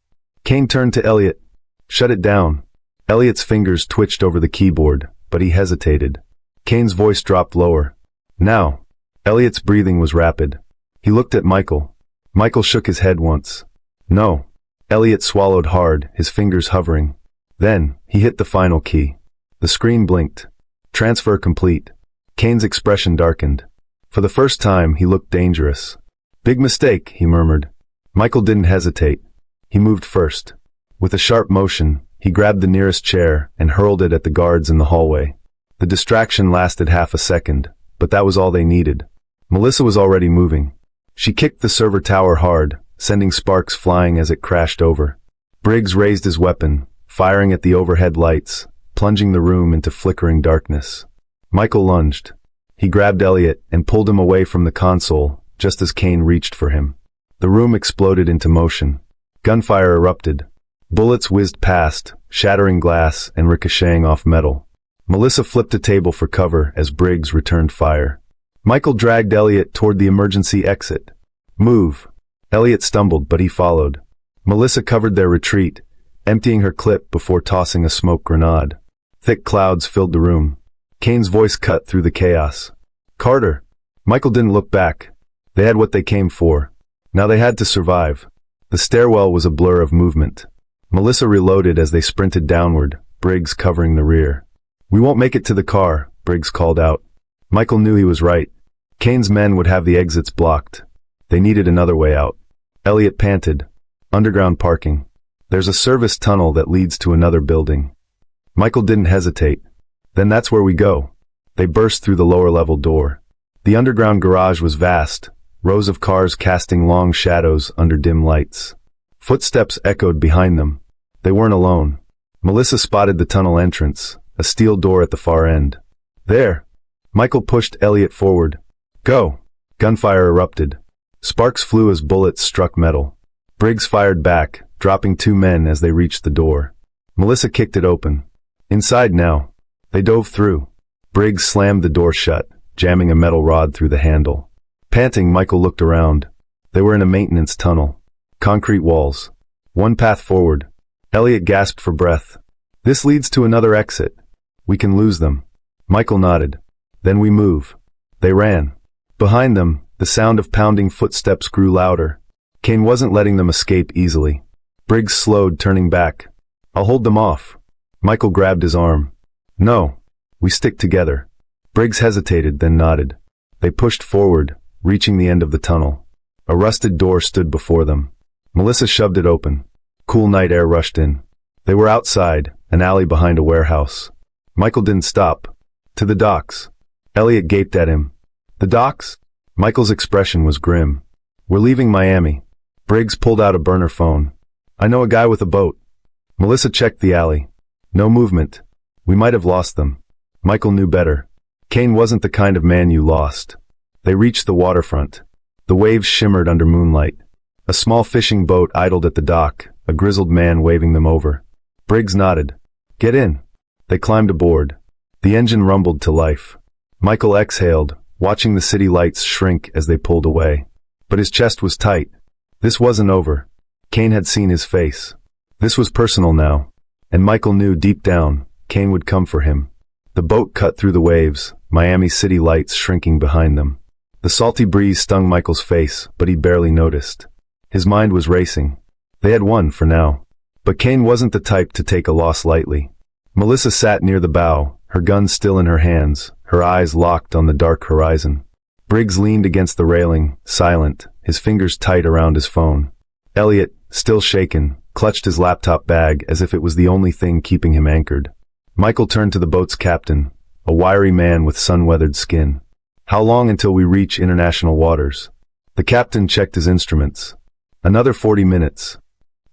Cain turned to Elliot. Shut it down. Elliot's fingers twitched over the keyboard, but he hesitated. Cain's voice dropped lower. Now. Elliot's breathing was rapid. He looked at Michael. Michael shook his head once. No. Elliot swallowed hard, his fingers hovering. Then, he hit the final key. The screen blinked. Transfer complete. Cain's expression darkened. For the first time, he looked dangerous. Big mistake, he murmured. Michael didn't hesitate. He moved first. With a sharp motion, he grabbed the nearest chair and hurled it at the guards in the hallway. The distraction lasted half a second, but that was all they needed. Melissa was already moving. She kicked the server tower hard, sending sparks flying as it crashed over. Briggs raised his weapon, firing at the overhead lights, plunging the room into flickering darkness. Michael lunged. He grabbed Elliot and pulled him away from the console, just as Cain reached for him. The room exploded into motion. Gunfire erupted. Bullets whizzed past, shattering glass and ricocheting off metal. Melissa flipped a table for cover as Briggs returned fire. Michael dragged Elliot toward the emergency exit. Move. Elliot stumbled, but he followed. Melissa covered their retreat, emptying her clip before tossing a smoke grenade. Thick clouds filled the room. Cain's voice cut through the chaos. Carter. Michael didn't look back. They had what they came for. Now they had to survive. The stairwell was a blur of movement. Melissa reloaded as they sprinted downward, Briggs covering the rear. "We won't make it to the car," Briggs called out. Michael knew he was right. Cain's men would have the exits blocked. They needed another way out. Elliot panted. "Underground parking. There's a service tunnel that leads to another building." Michael didn't hesitate. "Then that's where we go." They burst through the lower-level door. The underground garage was vast, rows of cars casting long shadows under dim lights. Footsteps echoed behind them. They weren't alone. Melissa spotted the tunnel entrance, a steel door at the far end. "There!" Michael pushed Elliot forward. "Go!" Gunfire erupted. Sparks flew as bullets struck metal. Briggs fired back, dropping 2 men as they reached the door. Melissa kicked it open. Inside now. They dove through. Briggs slammed the door shut, jamming a metal rod through the handle. Panting, Michael looked around. They were in a maintenance tunnel. Concrete walls. One path forward. Elliot gasped for breath. "This leads to another exit. We can lose them." Michael nodded. "Then we move." They ran. Behind them, the sound of pounding footsteps grew louder. Cain wasn't letting them escape easily. Briggs slowed, turning back. "I'll hold them off." Michael grabbed his arm. "No. We stick together." Briggs hesitated, then nodded. They pushed forward, reaching the end of the tunnel. A rusted door stood before them. Melissa shoved it open. Cool night air rushed in. They were outside, an alley behind a warehouse. Michael didn't stop. "To the docks." Elliot gaped at him. "The docks?" Michael's expression was grim. "We're leaving Miami." Briggs pulled out a burner phone. "I know a guy with a boat." Melissa checked the alley. No movement. We might have lost them. Michael knew better. Cain wasn't the kind of man you lost. They reached the waterfront. The waves shimmered under moonlight. A small fishing boat idled at the dock, a grizzled man waving them over. Briggs nodded. "Get in." They climbed aboard. The engine rumbled to life. Michael exhaled, watching the city lights shrink as they pulled away. But his chest was tight. This wasn't over. Cain had seen his face. This was personal now. And Michael knew deep down, Cain would come for him. The boat cut through the waves, Miami city lights shrinking behind them. The salty breeze stung Michael's face, but he barely noticed. His mind was racing. They had won for now. But Cain wasn't the type to take a loss lightly. Melissa sat near the bow, her gun still in her hands, her eyes locked on the dark horizon. Briggs leaned against the railing, silent, his fingers tight around his phone. Elliot, still shaken, clutched his laptop bag as if it was the only thing keeping him anchored. Michael turned to the boat's captain, a wiry man with sun-weathered skin. "How long until we reach international waters?" The captain checked his instruments. "Another 40 minutes.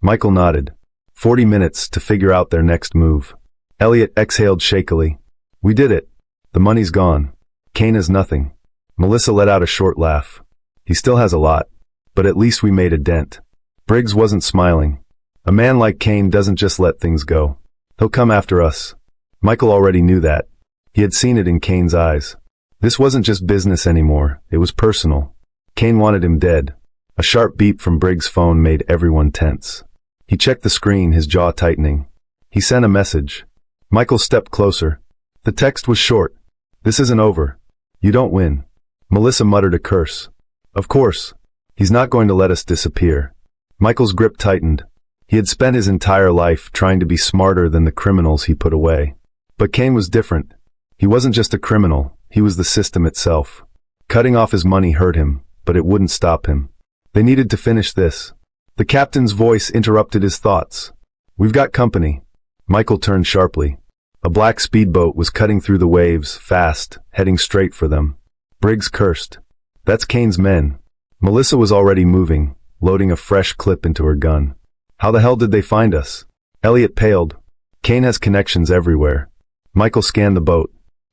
Michael nodded. 40 minutes to figure out their next move. Elliot exhaled shakily. "We did it. The money's gone. Cain has nothing." Melissa let out a short laugh. "He still has a lot, but at least we made a dent." Briggs wasn't smiling. "A man like Cain doesn't just let things go. He'll come after us." Michael already knew that. He had seen it in Cain's eyes. This wasn't just business anymore, it was personal. Cain wanted him dead. A sharp beep from Briggs' phone made everyone tense. He checked the screen, his jaw tightening. He sent a message. Michael stepped closer. The text was short. "This isn't over. You don't win." Melissa muttered a curse. "Of course. He's not going to let us disappear." Michael's grip tightened. He had spent his entire life trying to be smarter than the criminals he put away. But Cain was different. He wasn't just a criminal, he was the system itself. Cutting off his money hurt him, but it wouldn't stop him. They needed to finish this. The captain's voice interrupted his thoughts. "We've got company." Michael turned sharply. A black speedboat was cutting through the waves, fast, heading straight for them. Briggs cursed. "That's Cain's men." Melissa was already moving, loading a fresh clip into her gun. "How the hell did they find us?" Elliot paled. "Cain has connections everywhere." Michael scanned the boat.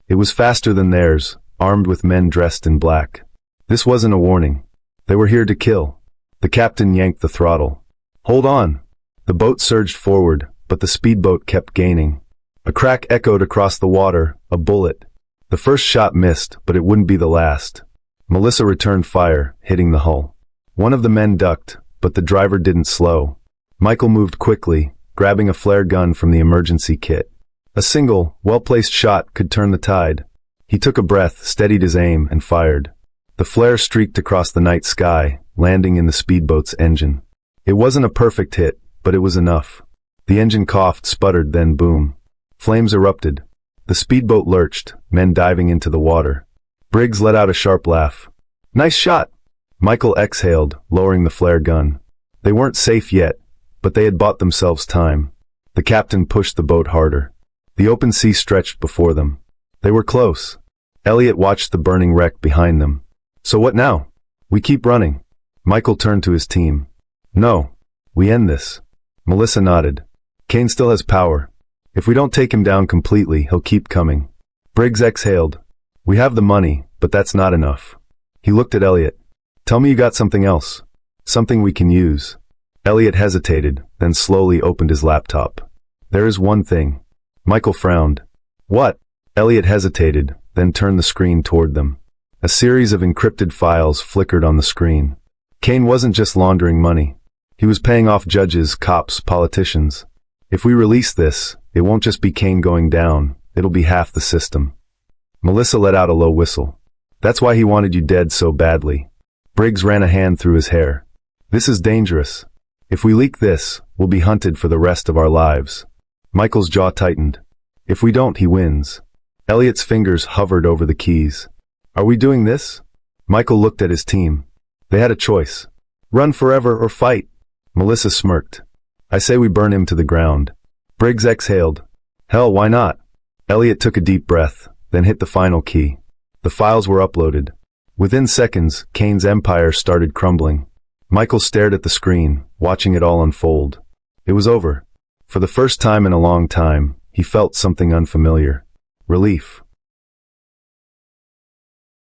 It was faster than theirs, armed with men dressed in black. This wasn't a warning. They were here to kill. The captain yanked the throttle. "Hold on." The boat surged forward, but the speedboat kept gaining. A crack echoed across the water, a bullet. The first shot missed, but it wouldn't be the last. Melissa returned fire, hitting the hull. One of the men ducked, but the driver didn't slow. Michael moved quickly, grabbing a flare gun from the emergency kit. A single, well-placed shot could turn the tide. He took a breath, steadied his aim, and fired. The flare streaked across the night sky, landing in the speedboat's engine. It wasn't a perfect hit, but it was enough. The engine coughed, sputtered, then boom. Flames erupted. The speedboat lurched, men diving into the water. Briggs let out a sharp laugh. Nice shot! Michael exhaled, lowering the flare gun. They weren't safe yet, but they had bought themselves time. The captain pushed the boat harder. The open sea stretched before them. They were close. Elliot watched the burning wreck behind them. So what now? We keep running. Michael turned to his team. No. We end this. Melissa nodded. Cain still has power. If we don't take him down completely, he'll keep coming. Briggs exhaled. We have the money, but that's not enough. He looked at Elliot. Tell me you got something else. Something we can use. Elliot hesitated, then slowly opened his laptop. There is one thing. Michael frowned. What? Elliot hesitated, then turned the screen toward them. A series of encrypted files flickered on the screen. Cain wasn't just laundering money. He was paying off judges, cops, politicians. If we release this, it won't just be Cain going down, it'll be half the system. Melissa let out a low whistle. That's why he wanted you dead so badly. Briggs ran a hand through his hair. This is dangerous. If we leak this, we'll be hunted for the rest of our lives. Michael's jaw tightened. If we don't, he wins. Elliot's fingers hovered over the keys. Are we doing this? Michael looked at his team. They had a choice. Run forever or fight. Melissa smirked. I say we burn him to the ground. Briggs exhaled. Hell, why not? Elliot took a deep breath, then hit the final key. The files were uploaded. Within seconds, Cain's empire started crumbling. Michael stared at the screen, watching it all unfold. It was over. For the first time in a long time, he felt something unfamiliar. Relief.